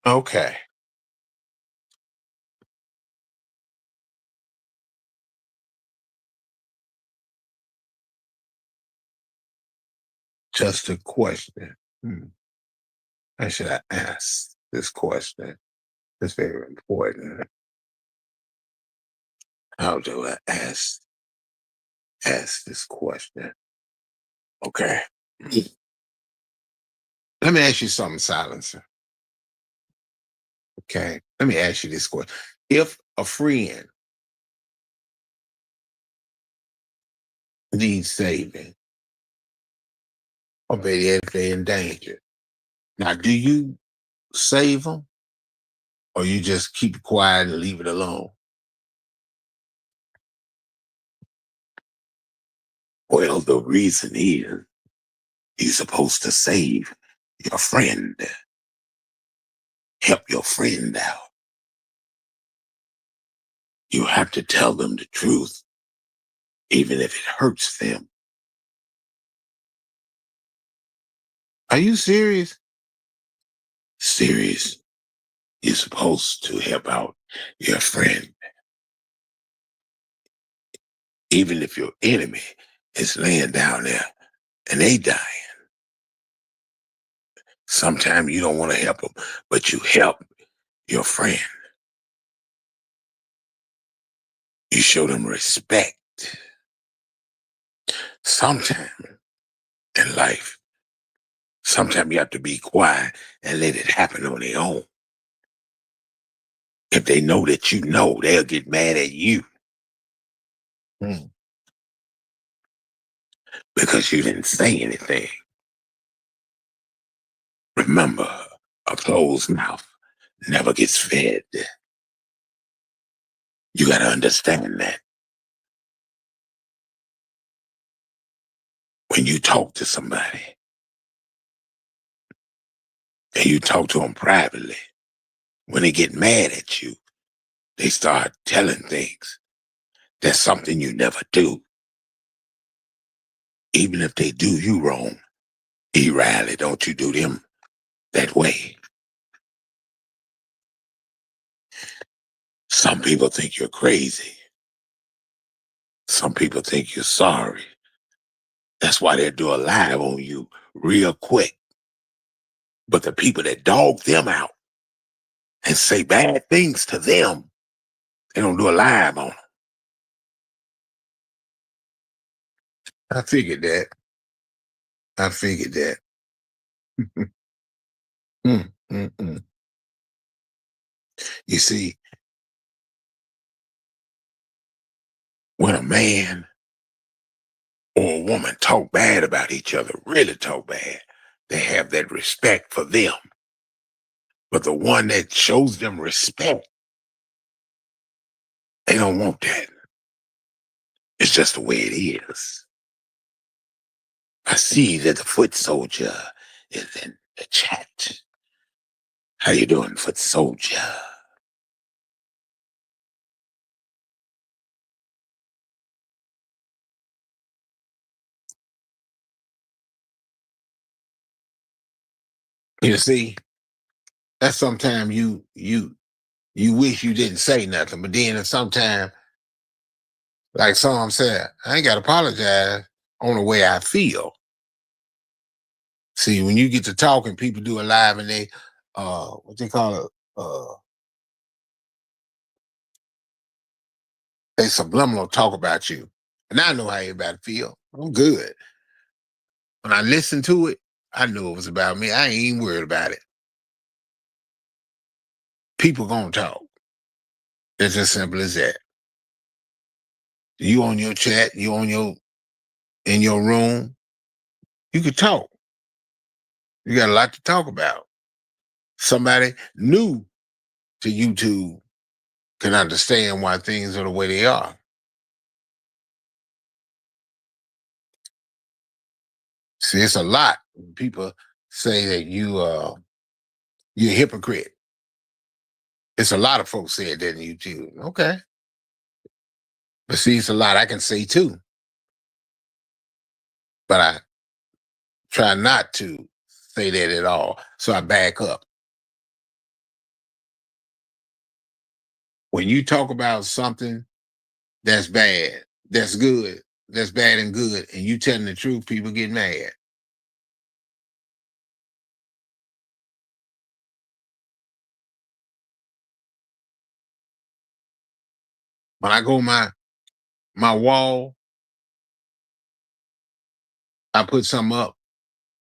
Okay. Just a question. How should I ask this question? It's very important. How do I ask this question? Okay. Let me ask you something, silencer. Okay. Let me ask you this question. If a friend needs saving, or maybe if they're in danger, now do you save them or you just keep quiet and leave it alone? Well, the reason is you're supposed to save your friend, help your friend out. You have to tell them the truth, even if it hurts them. Are you serious? Serious. You're supposed to help out your friend, even if your enemy is laying down there and they dying. Sometimes you don't want to help them, but you help your friend. You show them respect. Sometimes in life, sometimes you have to be quiet and let it happen on their own. If they know that you know, they'll get mad at you Mm. because you didn't say anything. Remember, a closed mouth never gets fed. You got to understand that when you talk to somebody and you talk to them privately, when they get mad at you, they start telling things. That's something you never do. Even if they do you wrong, rarely don't you do them that way. Some people think you're crazy. Some people think you're sorry. That's why they'll do a live on you real quick. But the people that dog them out and say bad things to them, they don't do a live on them. I figured that. I figured that. Mm, mm, mm. You see, when a man or a woman talk bad about each other, really talk bad, they have that respect for them. But the one that shows them respect, they don't want that. It's just the way it is. I see that the foot soldier is in the chat. How you doing, foot soldier? You see, that's sometimes you wish you didn't say nothing, but then sometimes, like Psalm said, I ain't got to apologize on the way I feel. See, when you get to talking, people do it live and they, what they call it, they subliminal talk about you. And I know how everybody feel. I'm good. When I listened to it, I knew it was about me. I ain't even worried about it. People gonna talk. It's as simple as that. You on your chat, you on your in your room, you could talk. You got a lot to talk about. Somebody new to YouTube can understand why things are the way they are. See, it's a lot. People say that you're a hypocrite. It's a lot of folks say that in YouTube. Okay. But see, it's a lot I can say too. But I try not to say that at all. So I back up. When you talk about something that's bad, that's good, that's bad and good, and you telling the truth, people get mad. When I go my wall, I put something up.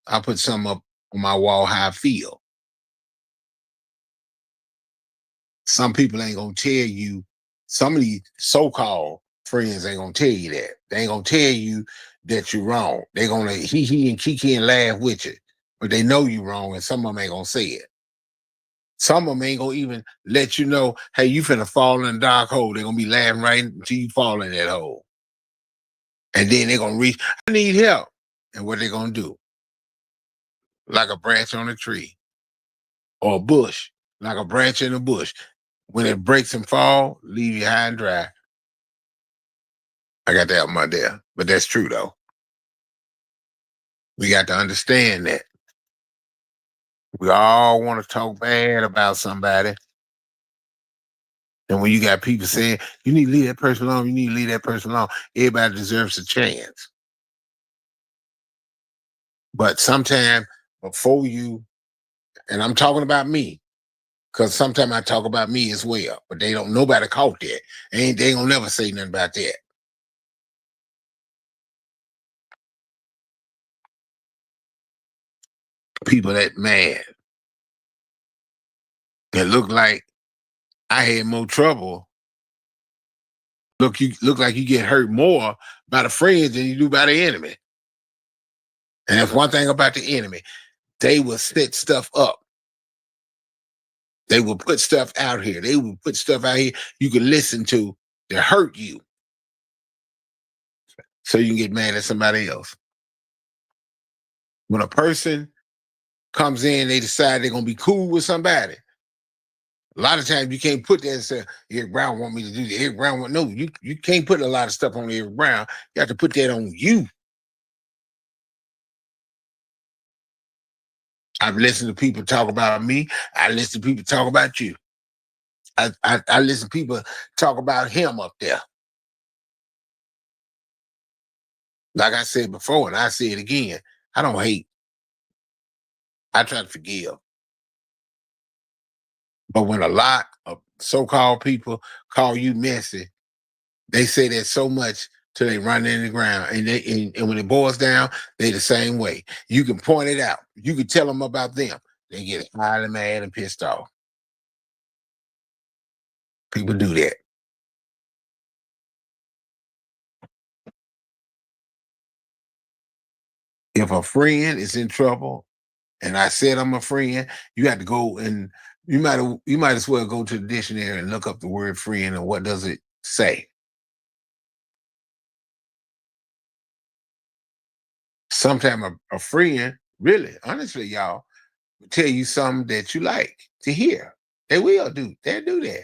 I put something up on my wall how I feel. Some people ain't gonna tell you. Some of these so-called friends ain't gonna tell you that. They ain't gonna tell you that you're wrong. They gonna he and kiki and laugh with you, but they know you wrong, and some of them ain't gonna say it. Some of them ain't gonna even let you know, hey, you finna fall in a dark hole. They're gonna be laughing right until you fall in that hole. And then they're gonna reach, I need help. And what they gonna do? Like a branch on a tree or a bush, like a branch in a bush. When it breaks and fall, leave you high and dry. I got that on my there. But that's true though. We got to understand that. We all want to talk bad about somebody. And when you got people saying, you need to leave that person alone, you need to leave that person alone, everybody deserves a chance. But sometimes before you, and I'm talking about me, because sometimes I talk about me as well, but they don't, nobody caught that. They ain't gonna never say nothing about that. People that mad, that look like I had more trouble. You look like you get hurt more by the friends than you do by the enemy. And that's one thing about the enemy. They will set stuff up. They will put stuff out here. They will put stuff out here you can listen to hurt you. So you can get mad at somebody else. When a person comes in, they decide they're gonna be cool with somebody. A lot of times you can't put that and say, Eric Brown want me to do that. Eric Brown want no, you can't put a lot of stuff on Eric Brown. You have to put that on you. I've listened to people talk about me. I listen to people talk about you. I listen to people talk about him up there. Like I said before, and I say it again, I don't hate. I try to forgive. But when a lot of so-called people call you messy, they say that so much till they run in the ground. And when it boils down, they the same way. You can point it out. You can tell them about them. They get highly mad and pissed off. People do that. If a friend is in trouble, and I said I'm a friend, you have to go and you might as well go to the dictionary and look up the word friend and what does it say. Sometimes a friend, really, honestly, y'all, will tell you something that you like to hear. They will do. They'll do that.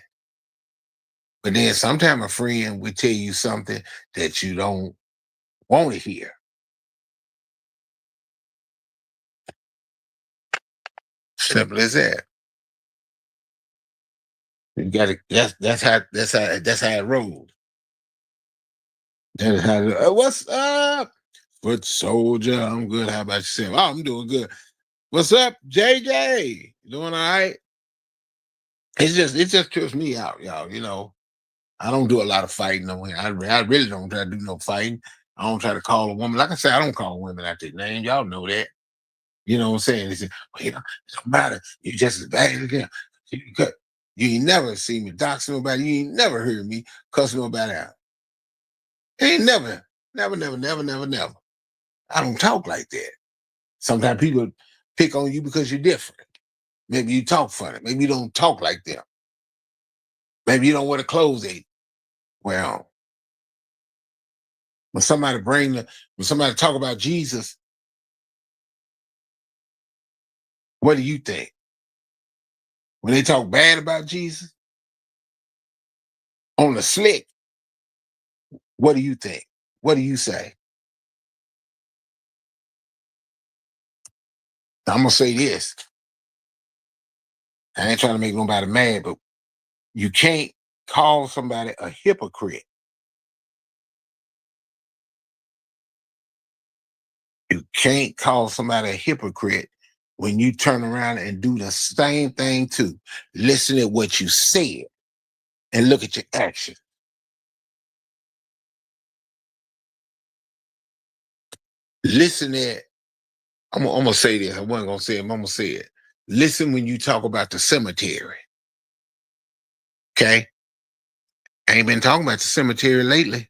But then sometimes a friend will tell you something that you don't want to hear. Simple as that. You got to. That's how it rolls. That's how. What's up, foot soldier? I'm good. How about yourself? Oh, I'm doing good. What's up, JJ? You doing all right? It just trips me out, y'all. I don't do a lot of fighting. No way. I really don't try to do no fighting. I don't try to call a woman. Like I said, I don't call women out their name. Y'all know that. You know what I'm saying? They say, well, it don't matter. You just as bad as them. You ain't never seen me dox nobody. You ain't never heard me cuss nobody out. Ain't never. I don't talk like that. Sometimes people pick on you because you're different. Maybe you talk funny. Maybe you don't talk like them. Maybe you don't wear the clothes they. Well, when somebody talk about Jesus, what do you think? When they talk bad about Jesus on the slick, what do you think? What do you say? I'm gonna say this. I ain't trying to make nobody mad, but you can't call somebody a hypocrite. You can't call somebody a hypocrite when you turn around and do the same thing too. Listen to what you said and look at your action. Listen at, I'm gonna say this. I wasn't gonna say it, I'm gonna say it. Listen when you talk about the cemetery. Okay. I ain't been talking about the cemetery lately.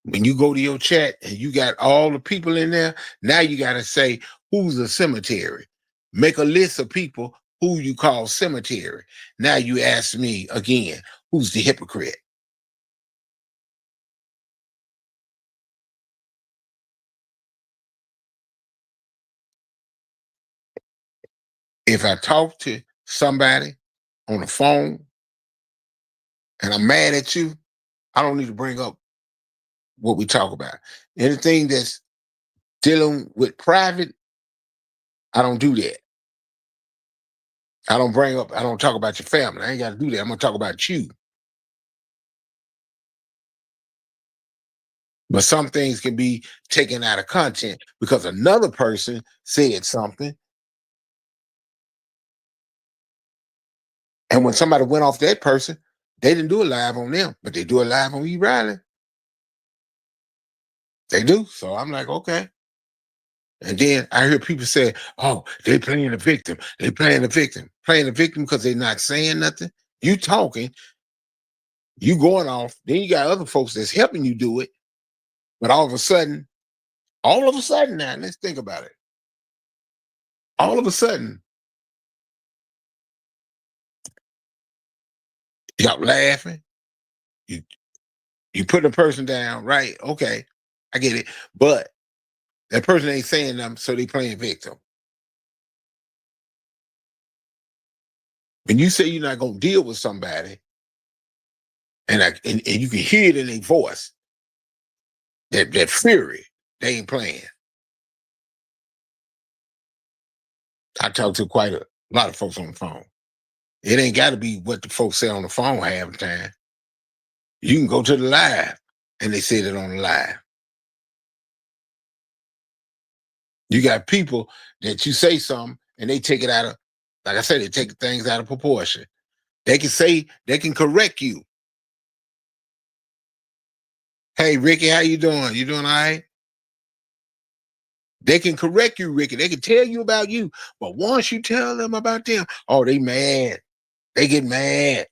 When you go to your chat and you got all the people in there, now you got to say who's a cemetery. Make a list of people who you call cemetery. Now you ask me again, who's the hypocrite? If I talk to somebody on the phone and I'm mad at you, I don't need to bring up what we talk about. Anything that's dealing with private, I don't do that. I don't talk about your family. I ain't got to do that. I'm going to talk about you. But some things can be taken out of content because another person said something. And when somebody went off that person, they didn't do it live on them, but they do it live on E. Riley. They do. So I'm like, okay. And then I hear people say, oh, they playing the victim. They playing the victim. Playing the victim because they're not saying nothing. You talking, you going off. Then you got other folks that's helping you do it. But all of a sudden now, let's think about it. All of a sudden, you got laughing. You put a person down, right? Okay, I get it. But that person ain't saying them, so they playing victim. When you say you're not gonna deal with somebody, and you can hear it in their voice, that fury, they ain't playing. I talk to quite a lot of folks on the phone. It ain't got to be what the folks say on the phone half the time. You can go to the live, and they said it on the live. You got people that you say something, and they take it out of, like I said, they take things out of proportion. They can correct you. Hey, Ricky, how you doing? You doing all right? They can correct you, Ricky. They can tell you about you. But once you tell them about them, oh, they mad. They get mad.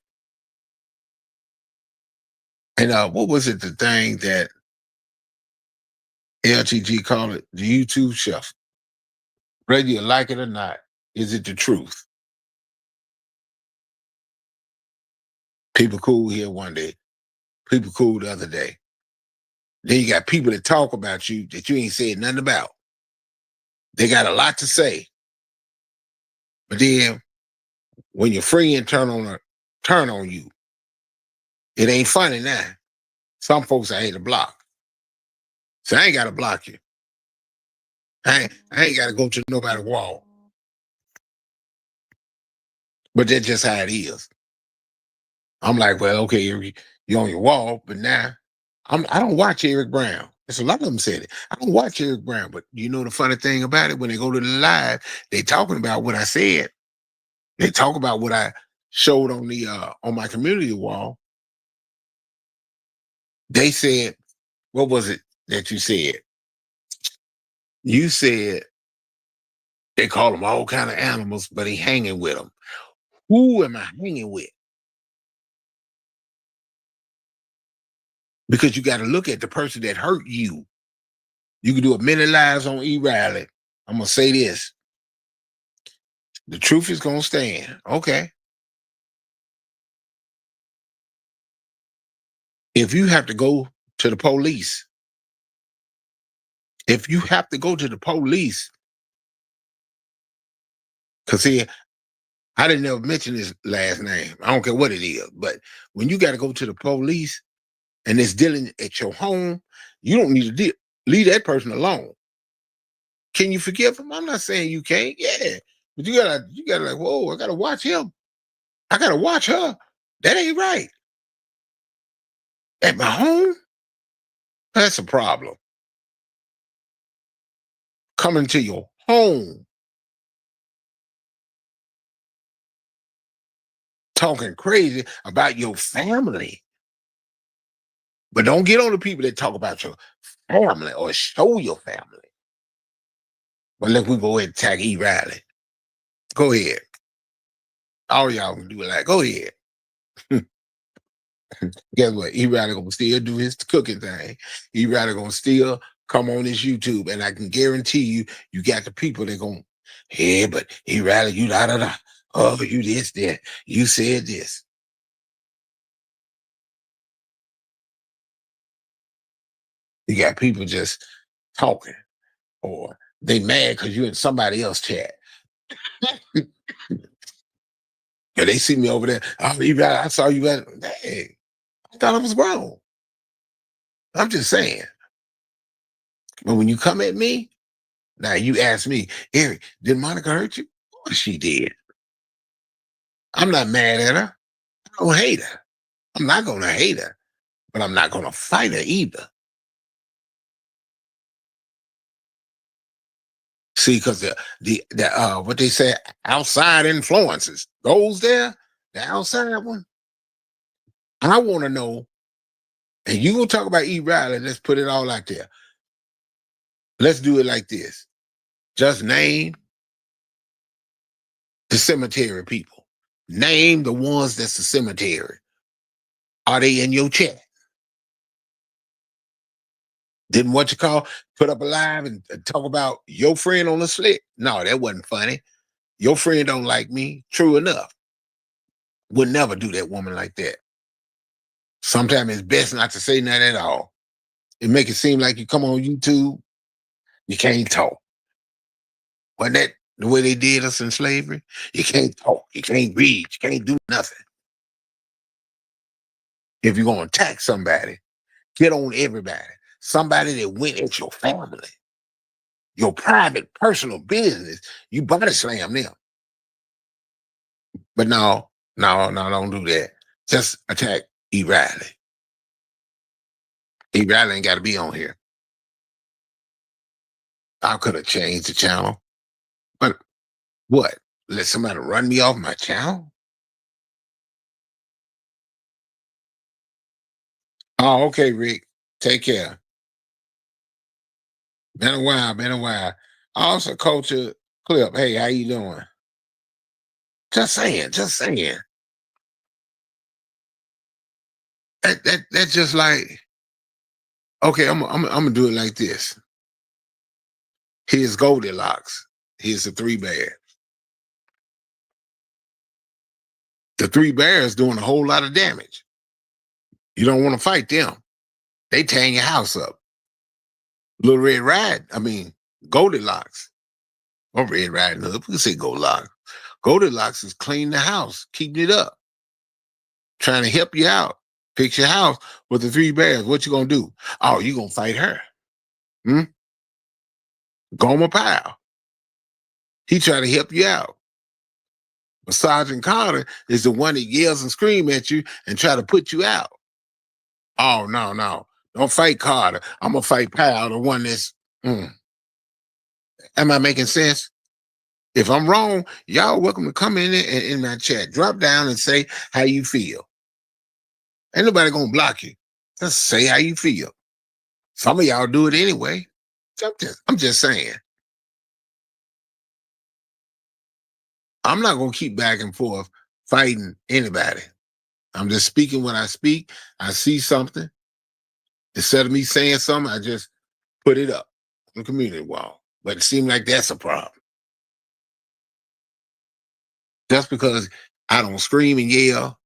And what was it, the thing that LTG called it? The YouTube shuffle. Whether you like it or not, is it the truth? People cool here one day. People cool the other day. Then you got people that talk about you that you ain't said nothing about. They got a lot to say. But then when your friend turn on you, it ain't funny now. Some folks I hate to block. So I ain't gotta block you. I ain't gotta go to nobody's wall. But that's just how it is. I'm like, well, okay, you're on your wall, but now I don't watch Eric Brown. There's a lot of them said it. I don't watch Eric Brown, but you know the funny thing about it, when they go to the live, they talking about what I said. They talk about what I showed on my community wall. They said, what was it that you said? You said they call them all kind of animals, but he hanging with them. Who am I hanging with? Because you got to look at the person that hurt you. You can do a many lives on E. Riley. I'm gonna say this: the truth is gonna stand. Okay. If you have to go to the police, because see, I didn't ever mention his last name. I don't care what it is, but when you got to go to the police and it's dealing at your home, you don't need to leave that person alone. Can you forgive him? I'm not saying you can't. Yeah, but you gotta like, whoa, I gotta watch him. I gotta watch her. That ain't right. At my home, that's a problem. Coming to your home, talking crazy about your family. But don't get on the people that talk about your family or show your family. But let we go ahead and attack E. Riley. Go ahead. All y'all can do it. Like, go ahead. Guess what? E. Riley gonna still do his cooking thing. E. Riley gonna still come on his YouTube, and I can guarantee you, you got the people that gonna, hey, but E. Riley, you da da da. Oh, you this, that. You said this. You got people just talking, or they mad because you in somebody else chat. And they see me over there. Oh, E. Riley, I saw you at. Hey, I thought I was wrong. I'm just saying. But when you come at me, now you ask me, Eric, did Monica hurt you? Of course she did. I'm not mad at her. I don't hate her. I'm not gonna hate her, but I'm not gonna fight her either. See, because the what they say, outside influences goes there, the outside one. I want to know, and you gonna talk about E. Riley, let's put it all out there. Let's do it like this. Just name the cemetery people. Name the ones that's the cemetery. Are they in your chat? Didn't what you call put up a live and talk about your friend on the slick? No, that wasn't funny. Your friend don't like me. True enough. Would never do that woman like that. Sometimes it's best not to say nothing at all. It make it seem like you come on YouTube, you can't talk. Wasn't that the way they did us in slavery? You can't talk, you can't read, you can't do nothing. If you're gonna attack somebody, get on everybody. Somebody that went at your family, your private, personal business, you body slam them. But no, no, no, don't do that. Just attack E. Riley. E. Riley ain't got to be on here. I could have changed the channel. But what? Let somebody run me off my channel? Oh, okay, Rick. Take care. Been a while, been a while. Also, Culture Clip. Hey, how you doing? Just saying, just saying. That's just like, okay, I'm gonna do it like this. Here's Goldilocks. Here's the three bears. The three bears doing a whole lot of damage. You don't want to fight them. They tearing your house up. Little Red Ride, I mean, Goldilocks. Or Red Riding Hood. We can say Goldilocks. Goldilocks is cleaning the house, keeping it up, trying to help you out. Fix your house with the three bears. What you gonna do? Oh, you gonna fight her. Hmm? Gomer Pyle. He trying to help you out. But Sergeant Carter is the one that yells and screams at you and try to put you out. Oh, no, no. Don't fight Carter. I'm gonna fight Pyle, the one that's am I making sense? If I'm wrong, y'all welcome to come in my chat. Drop down and say how you feel. Ain't nobody gonna block you. Just say how you feel. Some of y'all do it anyway. I'm just saying. I'm not gonna keep back and forth fighting anybody. I'm just speaking when I speak. I see something. Instead of me saying something, I just put it up on the community wall. But it seems like that's a problem. Just because I don't scream and yell,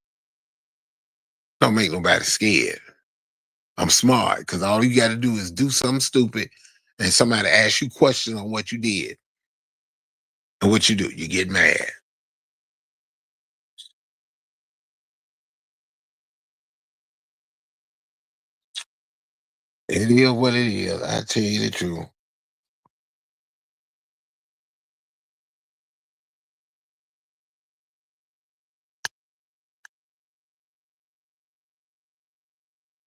don't make nobody scared. I'm smart because all you got to do is do something stupid and somebody asks you questions on what you did. And what you do, you get mad. It is what it is. I tell you the truth.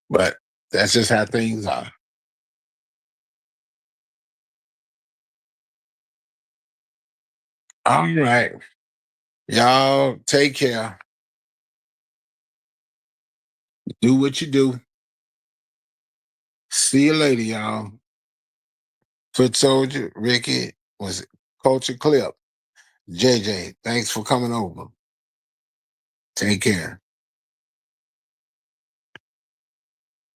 But that's just how things are. All right. Y'all take care. Do what you do. See you later, y'all. Foot Soldier, Ricky, was it Culture Clip, JJ. Thanks for coming over. Take care.